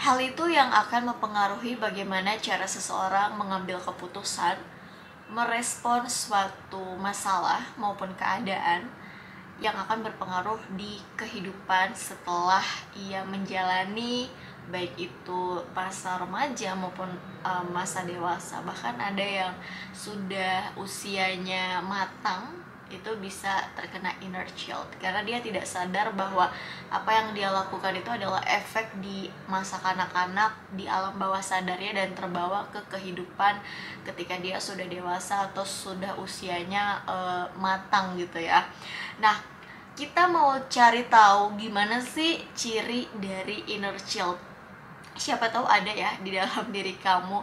Hal itu yang akan mempengaruhi bagaimana cara seseorang mengambil keputusan, merespons suatu masalah maupun keadaan yang akan berpengaruh di kehidupan setelah ia menjalani baik itu masa remaja maupun masa dewasa. Bahkan ada yang sudah usianya matang itu bisa terkena inner child karena dia tidak sadar bahwa apa yang dia lakukan itu adalah efek di masa kanak-kanak di alam bawah sadarnya dan terbawa ke kehidupan ketika dia sudah dewasa atau sudah usianya matang gitu ya. Nah, kita mau cari tahu gimana sih ciri dari inner child. Siapa tahu ada ya di dalam diri kamu.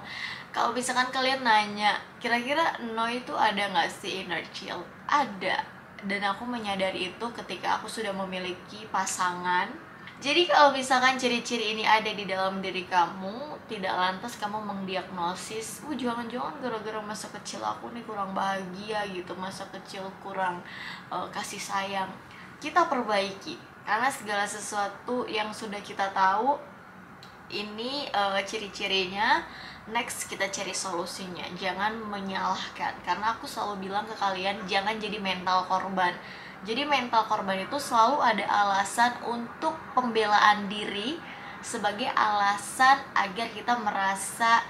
Kalau misalkan kalian nanya, kira-kira No itu ada nggak sih inner child? Ada. Dan aku menyadari itu ketika aku sudah memiliki pasangan. Jadi kalau misalkan ciri-ciri ini ada di dalam diri kamu, tidak lantas kamu mendiagnosis, jangan-jangan gara-gara masa kecil aku nih kurang bahagia gitu, masa kecil kurang kasih sayang. Kita perbaiki, karena segala sesuatu yang sudah kita tahu ini ciri-cirinya. Next kita cari solusinya, jangan menyalahkan, karena aku selalu bilang ke kalian jangan jadi mental korban. Jadi mental korban itu selalu ada alasan untuk pembelaan diri sebagai alasan agar kita merasa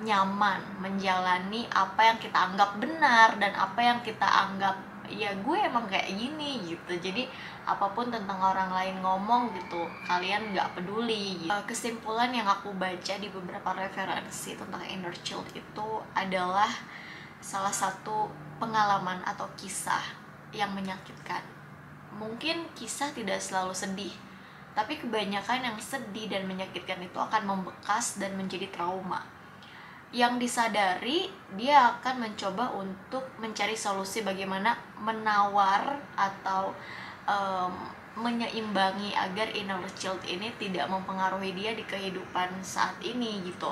nyaman menjalani apa yang kita anggap benar dan apa yang kita anggap ya gue emang kayak gini gitu. Jadi apapun tentang orang lain ngomong gitu kalian nggak peduli gitu. Kesimpulan yang aku baca di beberapa referensi tentang inner child itu adalah salah satu pengalaman atau kisah yang menyakitkan. Mungkin kisah tidak selalu sedih, tapi kebanyakan yang sedih dan menyakitkan itu akan membekas dan menjadi trauma. Yang disadari, dia akan mencoba untuk mencari solusi bagaimana menawar atau menyeimbangi agar inner child ini tidak mempengaruhi dia di kehidupan saat ini gitu.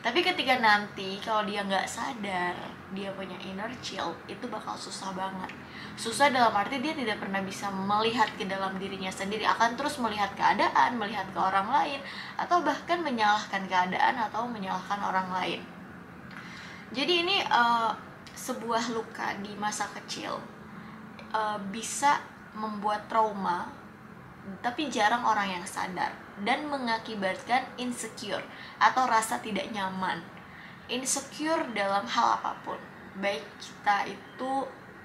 Tapi ketika nanti kalau dia nggak sadar dia punya inner child, itu bakal susah banget. Susah dalam arti dia tidak pernah bisa melihat ke dalam dirinya sendiri, akan terus melihat keadaan, melihat ke orang lain, atau bahkan menyalahkan keadaan atau menyalahkan orang lain. Jadi ini sebuah luka di masa kecil bisa membuat trauma, tapi jarang orang yang sadar, dan mengakibatkan insecure atau rasa tidak nyaman. Insecure dalam hal apapun, baik kita itu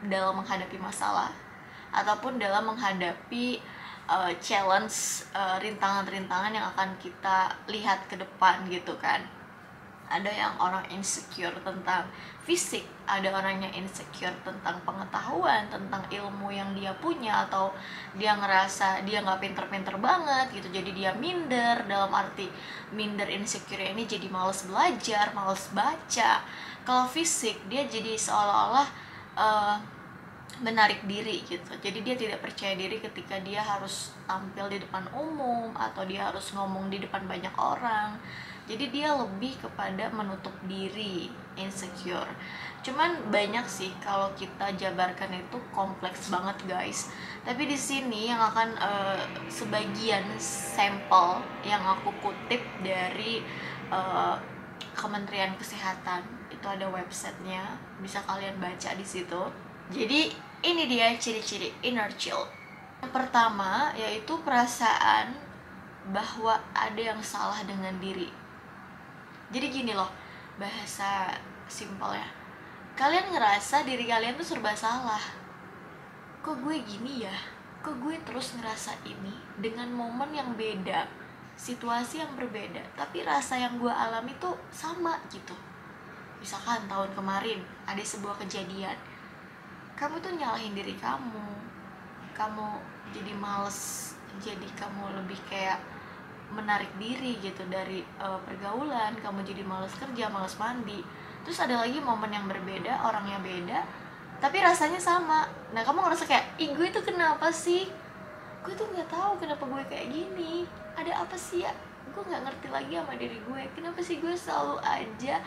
dalam menghadapi masalah ataupun dalam menghadapi challenge, rintangan-rintangan yang akan kita lihat ke depan gitu kan. Ada yang orang insecure tentang fisik, ada orang yang insecure tentang pengetahuan, tentang ilmu yang dia punya, atau dia ngerasa dia nggak pinter-pinter banget gitu, jadi dia minder. Dalam arti minder insecure ini jadi malas belajar, malas baca. Kalau fisik dia jadi seolah-olah menarik diri gitu, jadi dia tidak percaya diri ketika dia harus tampil di depan umum atau dia harus ngomong di depan banyak orang. Jadi dia lebih kepada menutup diri, insecure. Cuman banyak sih kalau kita jabarkan itu kompleks banget guys. Tapi di sini yang akan sebagian sampel yang aku kutip dari Kementerian Kesehatan, itu ada websitenya, bisa kalian baca di situ. Jadi ini dia ciri-ciri inner child. Yang pertama yaitu perasaan bahwa ada yang salah dengan diri. Jadi gini loh, bahasa simpelnya, kalian ngerasa diri kalian tuh serba salah. Kok gue gini ya? Kok gue terus ngerasa ini dengan momen yang beda, situasi yang berbeda, tapi rasa yang gue alami tuh sama gitu. Misalkan tahun kemarin ada sebuah kejadian, kamu tuh nyalahin diri kamu jadi males, jadi kamu lebih kayak menarik diri gitu dari pergaulan, kamu jadi malas kerja, malas mandi. Terus ada lagi momen yang berbeda, orangnya beda, tapi rasanya sama. Nah kamu ngerasa kayak, ih gue tuh kenapa sih? Gue tuh nggak tahu kenapa gue kayak gini. Ada apa sih ya? Gue nggak ngerti lagi sama diri gue. Kenapa sih gue selalu aja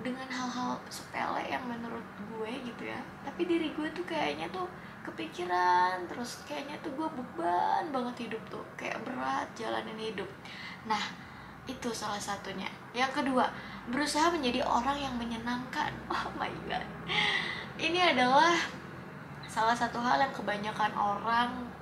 dengan hal-hal sepele yang menurut gue gitu ya, tapi diri gue tuh kayaknya tuh kepikiran terus, kayaknya tuh gue beban banget hidup tuh, kayak berat jalanin hidup. Nah, itu salah satunya. Yang kedua, berusaha menjadi orang yang menyenangkan. Oh my god, ini adalah salah satu hal yang kebanyakan orang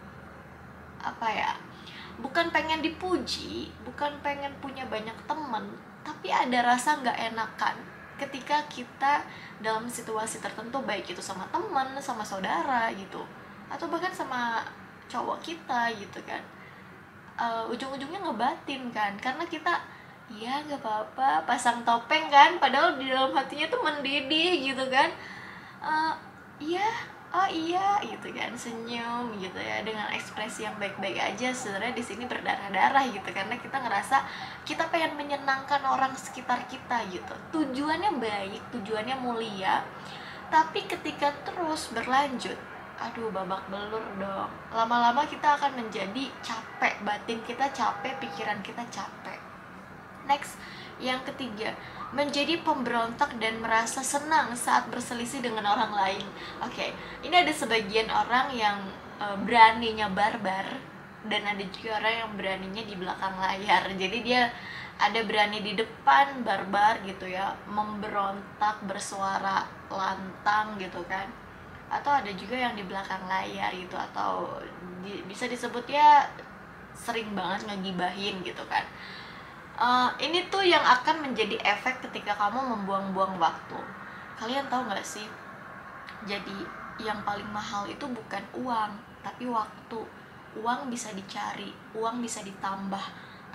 bukan pengen dipuji, bukan pengen punya banyak temen, tapi ada rasa nggak enakan ketika kita dalam situasi tertentu, baik itu sama teman, sama saudara gitu, atau bahkan sama cowok kita gitu kan. Ujung-ujungnya ngebatin kan, karena kita ya nggak apa-apa pasang topeng kan, padahal di dalam hatinya tuh mendidih gitu kan. Iya, oh iya gitu kan, senyum gitu ya dengan ekspresi yang baik-baik aja. Sebenarnya di sini berdarah-darah gitu, karena kita ngerasa kita pengen menyenangkan orang sekitar kita gitu. Tujuannya baik, tujuannya mulia, tapi ketika terus berlanjut, aduh babak belur dong. Lama-lama kita akan menjadi capek, batin kita capek, pikiran kita capek. Next, yang ketiga, menjadi pemberontak dan merasa senang saat berselisih dengan orang lain. Oke, ini ada sebagian orang yang beraninya barbar, dan ada juga orang yang beraninya di belakang layar. Jadi dia ada berani di depan barbar gitu ya, memberontak, bersuara lantang gitu kan. Atau ada juga yang di belakang layar gitu, atau bisa disebut ya sering banget ngegibahin gitu kan. Ini tuh yang akan menjadi efek ketika kamu membuang-buang waktu. Kalian tahu nggak sih? Jadi yang paling mahal itu bukan uang, tapi waktu. Uang bisa dicari, uang bisa ditambah,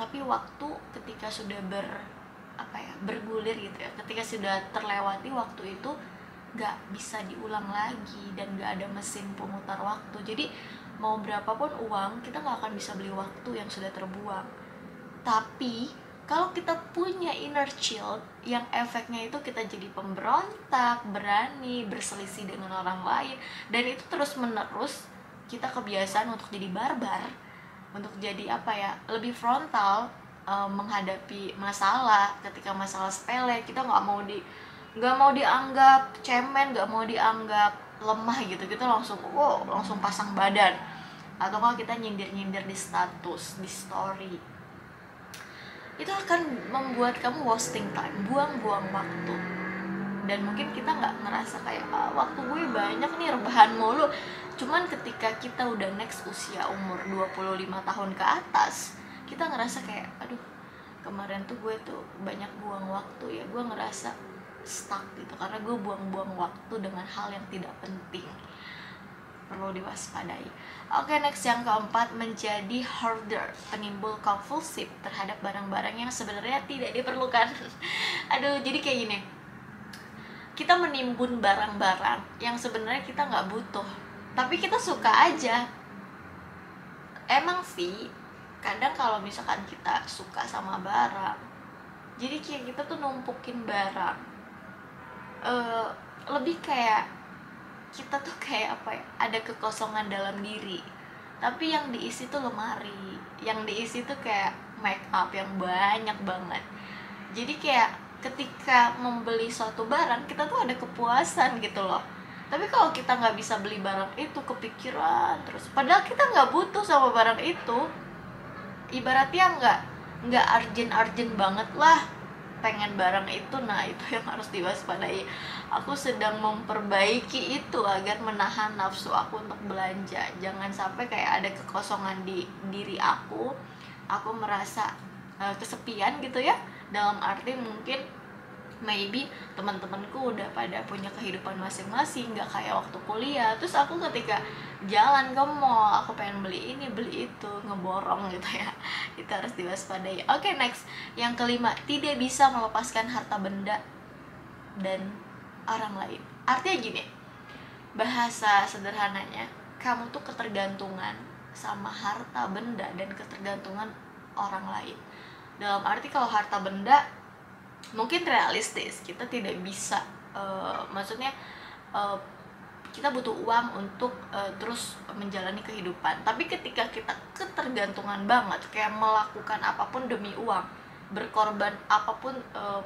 tapi waktu ketika sudah bergulir gitu ya, ketika sudah terlewati waktu itu nggak bisa diulang lagi, dan nggak ada mesin pemutar waktu. Jadi mau berapapun uang, kita nggak akan bisa beli waktu yang sudah terbuang. Tapi kalau kita punya inner child yang efeknya itu kita jadi pemberontak, berani berselisih dengan orang lain, dan itu terus menerus kita kebiasaan untuk jadi barbar, untuk jadi lebih frontal menghadapi masalah. Ketika masalah sepele, kita nggak mau dianggap cemen, nggak mau dianggap lemah gitu, kita langsung pasang badan, atau kalau kita nyindir di status, di story. Itu akan membuat kamu wasting time, buang-buang waktu. Dan mungkin kita nggak ngerasa kayak waktu gue banyak nih, rebahan mulu. Cuman ketika kita udah next usia umur 25 tahun ke atas, kita ngerasa kayak aduh, kemarin tuh gue tuh banyak buang waktu ya, gue ngerasa stuck gitu, karena gue buang-buang waktu dengan hal yang tidak penting. Perlu diwaspadai. Oke, next, yang keempat, menjadi hoarder, penimbul kompulsif terhadap barang-barang yang sebenarnya tidak diperlukan. Aduh, jadi kayak gini, kita menimbun barang-barang yang sebenarnya kita nggak butuh, tapi kita suka aja. Emang sih, kadang kalau misalkan kita suka sama barang, jadi kayak kita tuh numpukin barang, lebih kayak kita tuh kayak ada kekosongan dalam diri, tapi yang diisi tuh lemari, yang diisi tuh kayak make up yang banyak banget. Jadi kayak ketika membeli suatu barang, kita tuh ada kepuasan gitu loh. Tapi kalau kita nggak bisa beli barang itu, kepikiran terus, padahal kita nggak butuh sama barang itu. Ibaratnya nggak urgent banget lah pengen barang itu. Nah, itu yang harus diwaspadai. Aku sedang memperbaiki itu agar menahan nafsu aku untuk belanja. Jangan sampai kayak ada kekosongan di diri aku merasa kesepian gitu ya. Dalam arti mungkin maybe teman-temanku udah pada punya kehidupan masing-masing, nggak kayak waktu kuliah. Terus aku ketika jalan ke mall, aku pengen beli ini beli itu, ngeborong gitu ya. Itu harus diwaspadai. Oke, next, yang kelima, tidak bisa melepaskan harta benda dan orang lain. Artinya gini, bahasa sederhananya, kamu tuh ketergantungan sama harta benda dan ketergantungan orang lain. Dalam arti kalau harta benda mungkin realistis, kita tidak bisa maksudnya kita butuh uang untuk terus menjalani kehidupan. Tapi ketika kita ketergantungan banget, kayak melakukan apapun demi uang, berkorban apapun,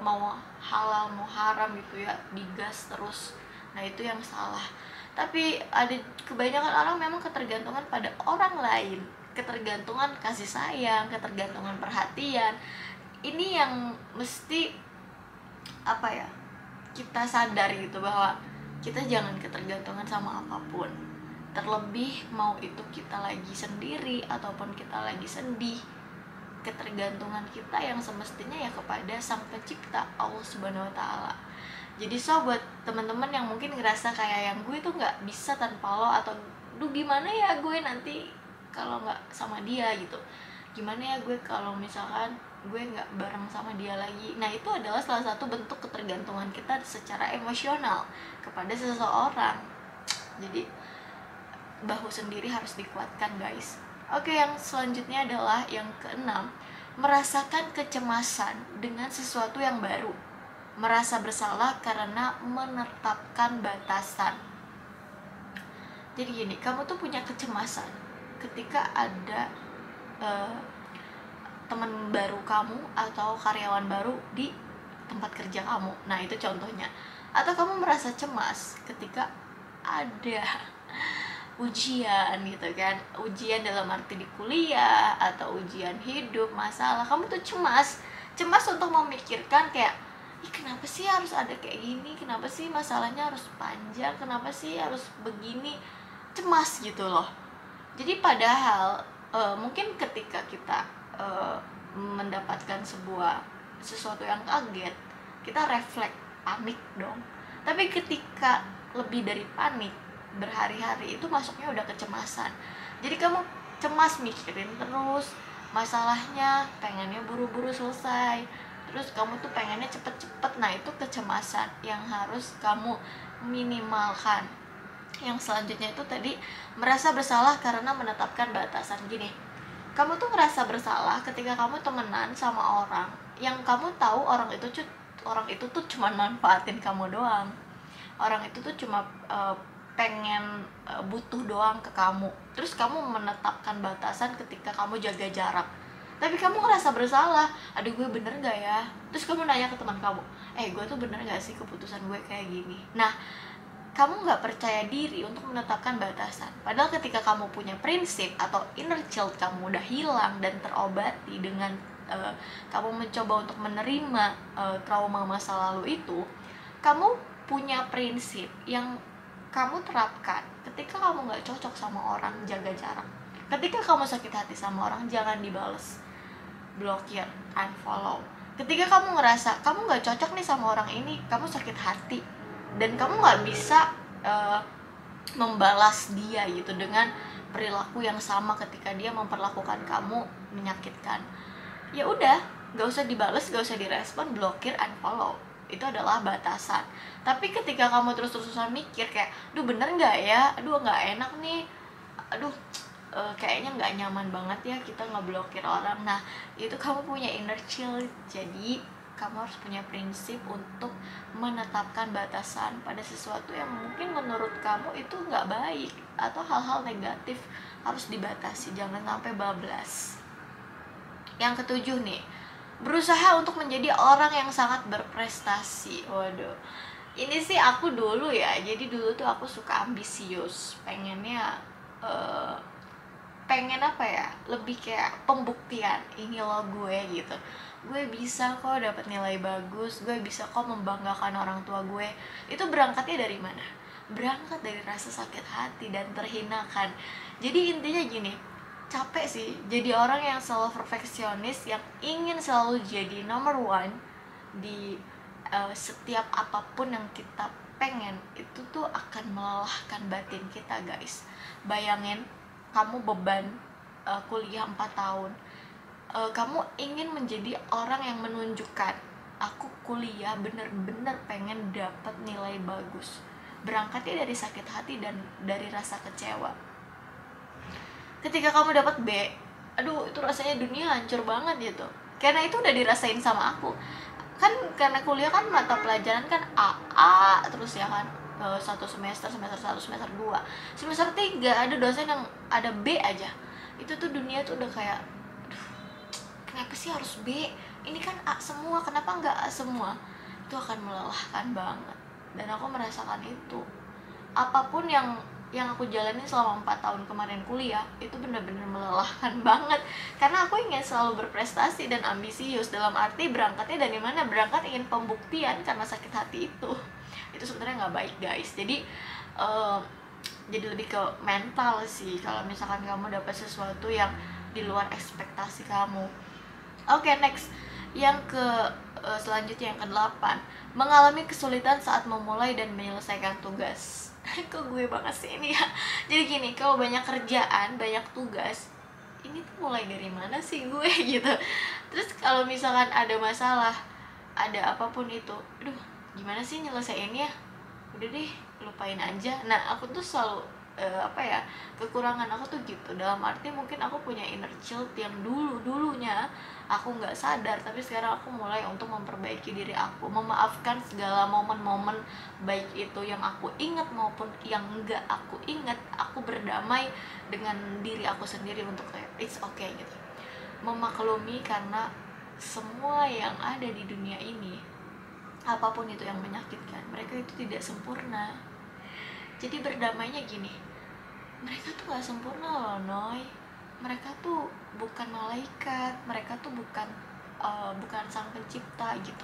mau halal mau haram gitu ya, digas terus, nah itu yang salah. Tapi ada kebanyakan orang memang ketergantungan pada orang lain ketergantungan kasih sayang, ketergantungan perhatian. Ini yang mesti kita sadari gitu, bahwa kita jangan ketergantungan sama apapun. Terlebih mau itu kita lagi sendiri ataupun kita lagi sedih, ketergantungan kita yang semestinya ya kepada Sang Pencipta, Allah Subhanahu wa Ta'ala. Jadi buat teman-teman yang mungkin ngerasa kayak yang gue tuh nggak bisa tanpa lo, atau duh gimana ya gue nanti kalau nggak sama dia gitu, gimana ya gue kalau misalkan gue nggak bareng sama dia lagi. Nah, itu adalah salah satu bentuk ketergantungan kita secara emosional kepada seseorang. Jadi bahu sendiri harus dikuatkan, guys. Oke, yang selanjutnya adalah yang keenam, merasakan kecemasan dengan sesuatu yang baru. Merasa bersalah karena menetapkan batasan. Jadi gini, kamu tuh punya kecemasan ketika ada teman baru kamu atau karyawan baru di tempat kerja kamu. Nah, itu contohnya. Atau kamu merasa cemas ketika ada ujian gitu kan, ujian dalam arti di kuliah atau ujian hidup, masalah. Kamu tuh cemas untuk memikirkan kayak, kenapa sih harus ada kayak gini, kenapa sih masalahnya harus panjang, kenapa sih harus begini, cemas gitu loh. Jadi padahal mungkin ketika kita mendapatkan sesuatu yang kaget, kita refleks panik dong. Tapi ketika lebih dari panik, berhari-hari, itu masuknya udah kecemasan. Jadi kamu cemas mikirin terus masalahnya, pengennya buru-buru selesai, terus kamu tuh pengennya cepet-cepet. Nah, itu kecemasan yang harus kamu minimalkan. Yang selanjutnya itu tadi, merasa bersalah karena menetapkan batasan. Gini, kamu tuh ngerasa bersalah ketika kamu temenan sama orang yang kamu tahu orang itu tuh cuma manfaatin kamu doang. Orang itu tuh cuma pengen butuh doang ke kamu. Terus kamu menetapkan batasan ketika kamu jaga jarak. Tapi kamu ngerasa bersalah, aduh gue bener gak ya? Terus kamu nanya ke teman kamu, gue tuh bener gak sih keputusan gue kayak gini? Nah, kamu gak percaya diri untuk menetapkan batasan. Padahal ketika kamu punya prinsip atau inner child kamu udah hilang dan terobati dengan kamu mencoba untuk menerima trauma masa lalu itu, kamu punya prinsip yang kamu terapkan. Ketika kamu gak cocok sama orang, jaga jarak. Ketika kamu sakit hati sama orang, jangan dibales, blokir, unfollow. Ketika kamu ngerasa kamu gak cocok nih sama orang ini, kamu sakit hati dan kamu gak bisa membalas dia gitu dengan perilaku yang sama ketika dia memperlakukan kamu menyakitkan, ya udah, gak usah dibales, gak usah direspon, blokir, unfollow. Itu adalah batasan. Tapi ketika kamu terus-terusan mikir kayak, duh bener gak ya, aduh gak enak nih, aduh kayaknya nggak nyaman banget ya kita ngeblokir orang. Nah, itu kamu punya inner child. Jadi kamu harus punya prinsip untuk menetapkan batasan pada sesuatu yang mungkin menurut kamu itu nggak baik atau hal-hal negatif, harus dibatasi, jangan sampai bablas. Yang ketujuh nih, berusaha untuk menjadi orang yang sangat berprestasi. Waduh, ini sih aku dulu ya. Jadi dulu tuh aku suka ambisius, pengennya pengen lebih kayak pembuktian, ini loh gue gitu, gue bisa kok dapat nilai bagus, gue bisa kok membanggakan orang tua gue. Itu berangkatnya dari mana? Berangkat dari rasa sakit hati dan terhinakan. Jadi intinya gini, capek sih jadi orang yang selalu perfeksionis, yang ingin selalu jadi number one di setiap apapun yang kita pengen. Itu tuh akan melelahkan batin kita, guys. Bayangin kamu beban kuliah 4 tahun, kamu ingin menjadi orang yang menunjukkan, aku kuliah bener-bener pengen dapat nilai bagus. Berangkatnya dari sakit hati dan dari rasa kecewa. Ketika kamu dapat B, aduh itu rasanya dunia hancur banget gitu, karena itu udah dirasain sama aku kan. Karena kuliah kan mata pelajaran kan A terus ya kan, satu semester 1, semester 2, semester 3 ada dosen yang ada B aja. Itu tuh dunia tuh udah kayak, aduh, kenapa sih harus B? Ini kan A semua, kenapa nggak A semua? Itu akan melelahkan banget. Dan aku merasakan itu. Apapun yang yang aku jalani selama 4 tahun kemarin kuliah itu benar-benar melelahkan banget, karena aku ingin selalu berprestasi dan ambisius. Dalam arti berangkatnya dari mana? Berangkat ingin pembuktian karena sakit hati itu sebenarnya nggak baik guys. Jadi lebih ke mental sih kalau misalkan kamu dapat sesuatu yang di luar ekspektasi kamu. Oke, next. Selanjutnya yang ke-8, mengalami kesulitan saat memulai dan menyelesaikan tugas. Kok gue banget sih ini ya. Jadi gini, kalau banyak kerjaan, banyak tugas, ini tuh mulai dari mana sih gue gitu. Terus kalau misalkan ada masalah, ada apapun itu, aduh gimana sih nyelesainnya, udah deh lupain aja. Nah aku tuh selalu kekurangan aku tuh gitu. Dalam arti mungkin aku punya inner child yang dulunya aku nggak sadar, tapi sekarang aku mulai untuk memperbaiki diri aku, memaafkan segala momen-momen baik itu yang aku ingat maupun yang enggak aku ingat. Aku berdamai dengan diri aku sendiri untuk kayak it's okay gitu, memaklumi karena semua yang ada di dunia ini, apapun itu yang menyakitkan, mereka itu tidak sempurna. Jadi berdamainya gini, mereka tuh gak sempurna loh Noy, mereka tuh bukan malaikat, mereka tuh bukan sang pencipta gitu.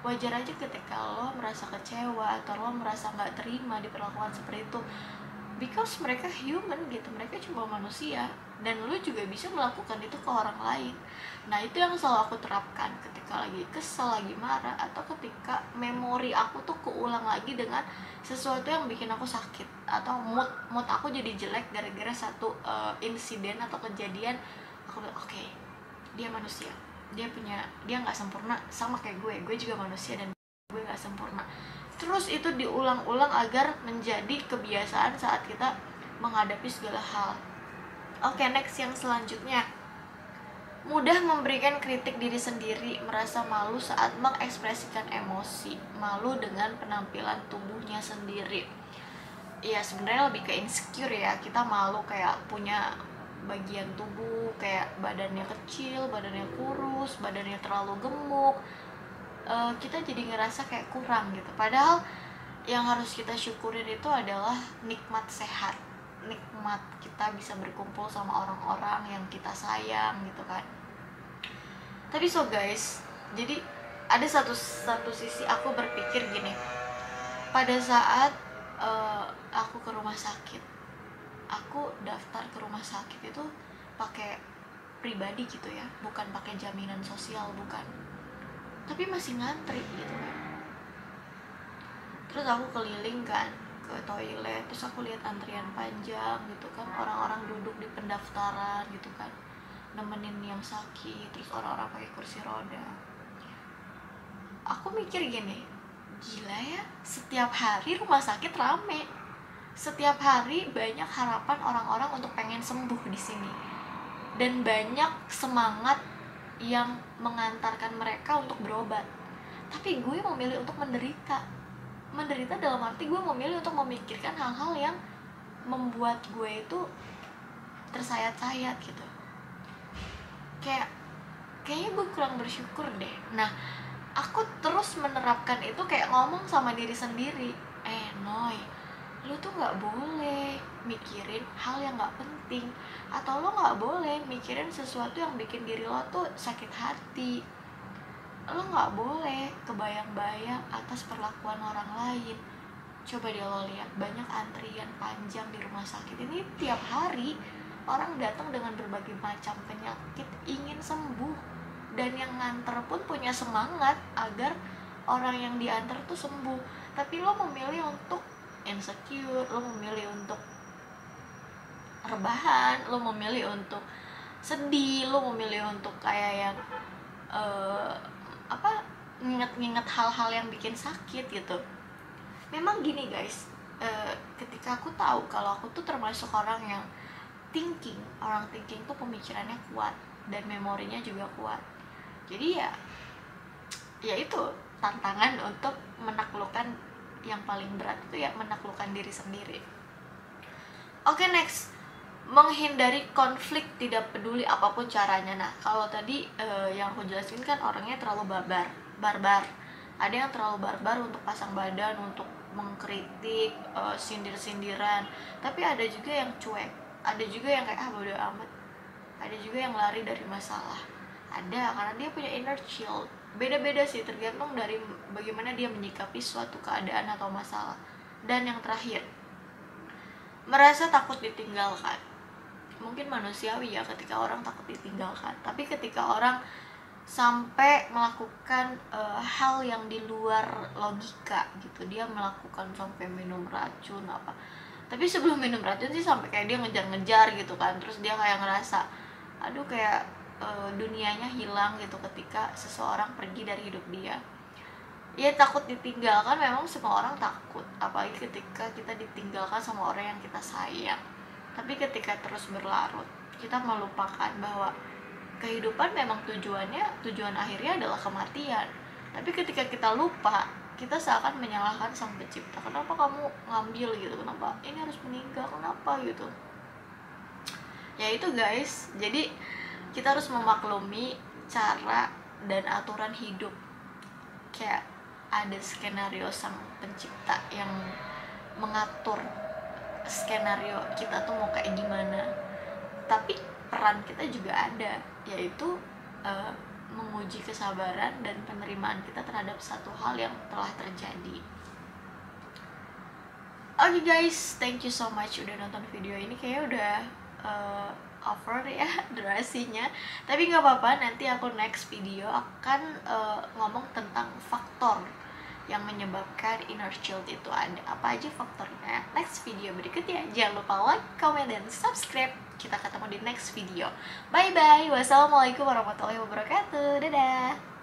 Wajar aja ketika lo merasa kecewa atau lo merasa gak terima diperlakukan seperti itu, because mereka human gitu, mereka cuma manusia, dan lo juga bisa melakukan itu ke orang lain. Nah itu yang selalu aku terapkan ketika lagi kesel, lagi marah, atau ketika memori aku tuh keulang lagi dengan sesuatu yang bikin aku sakit, atau mood aku jadi jelek gara-gara satu insiden atau kejadian. Aku bilang oke, dia manusia, dia nggak sempurna sama kayak gue juga manusia dan gue nggak sempurna. Terus itu diulang-ulang agar menjadi kebiasaan saat kita menghadapi segala hal. Oke, next yang selanjutnya, mudah memberikan kritik diri sendiri, merasa malu saat mengekspresikan emosi, malu dengan penampilan tubuhnya sendiri. Ya sebenarnya lebih ke insecure ya, kita malu kayak punya bagian tubuh kayak badannya kecil, badannya kurus, badannya terlalu gemuk. Kita jadi ngerasa kayak kurang gitu. Padahal yang harus kita syukurin itu adalah nikmat sehat, nikmat kita bisa berkumpul sama orang-orang yang kita sayang gitu kan. Tapi so guys, jadi ada satu sisi aku berpikir gini, pada saat aku ke rumah sakit, aku daftar ke rumah sakit itu pakai pribadi gitu ya, bukan pakai jaminan sosial, bukan, tapi masih ngantri gitu kan. Terus aku keliling kan ke toilet, terus aku lihat antrian panjang gitu kan, orang-orang duduk di pendaftaran gitu kan, nemenin yang sakit, terus orang-orang pakai kursi roda. Aku mikir gini, gila ya, setiap hari rumah sakit rame, setiap hari banyak harapan orang-orang untuk pengen sembuh di sini, dan banyak semangat yang mengantarkan mereka untuk berobat. Tapi gue memilih untuk menderita dalam arti gue memilih untuk memikirkan hal-hal yang membuat gue itu tersayat-sayat gitu. Kayaknya gue kurang bersyukur deh. Nah aku terus menerapkan itu, kayak ngomong sama diri sendiri, Noy, lu tuh gak boleh mikirin hal yang gak penting, atau lo gak boleh mikirin sesuatu yang bikin diri lo tuh sakit hati. Lo gak boleh kebayang-bayang atas perlakuan orang lain. Coba deh lo lihat, banyak antrian panjang di rumah sakit ini. Tiap hari orang datang dengan berbagai macam penyakit ingin sembuh, dan yang nganter pun punya semangat agar orang yang diantar tuh sembuh. Tapi lo memilih untuk insecure, lo memilih untuk rebahan, lo memilih untuk sedih, lo memilih untuk kayak yang nginget-nginget hal-hal yang bikin sakit gitu. Memang gini guys, ketika aku tahu kalau aku tuh termasuk orang yang orang thinking tuh pemikirannya kuat dan memorinya juga kuat. Jadi ya itu tantangan untuk menaklukkan yang paling berat itu ya menaklukkan diri sendiri. Oke, next, menghindari konflik tidak peduli apapun caranya. Nah kalau tadi yang aku jelasin kan orangnya terlalu barbar. Ada yang terlalu barbar untuk pasang badan, untuk mengkritik, sindir-sindiran. Tapi ada juga yang cuek, ada juga yang kayak bodo amat, ada juga yang lari dari masalah. Ada karena dia punya inner child. Beda-beda sih, tergantung dari bagaimana dia menyikapi suatu keadaan atau masalah. Dan yang terakhir, merasa takut ditinggalkan. Mungkin manusiawi ya ketika orang takut ditinggalkan, tapi ketika orang sampai melakukan hal yang di luar logika gitu, dia melakukan sampai minum racun apa, tapi sebelum minum racun sih sampai kayak dia ngejar-ngejar gitu kan, terus dia kayak ngerasa aduh kayak dunianya hilang gitu ketika seseorang pergi dari hidup dia. Ya takut ditinggalkan, memang semua orang takut, apalagi ketika kita ditinggalkan sama orang yang kita sayang. Tapi ketika terus berlarut, kita melupakan bahwa kehidupan memang tujuan akhirnya adalah kematian. Tapi ketika kita lupa, kita seakan menyalahkan sang pencipta. Kenapa kamu ngambil gitu, kenapa ini harus meninggal, kenapa gitu. Ya itu guys, jadi kita harus memaklumi cara dan aturan hidup. Kayak ada skenario sang pencipta yang mengatur skenario kita tuh mau kayak gimana, tapi peran kita juga ada, yaitu menguji kesabaran dan penerimaan kita terhadap satu hal yang telah terjadi. Oke guys, thank you so much udah nonton video ini. Kayaknya udah over ya durasinya, tapi nggak apa-apa, nanti aku next video akan ngomong tentang faktor yang menyebabkan inner child itu ada. Apa aja faktornya? Next video berikutnya. Jangan lupa like, comment, dan subscribe. Kita ketemu di next video. Bye bye. Wassalamualaikum warahmatullahi wabarakatuh. Dadah.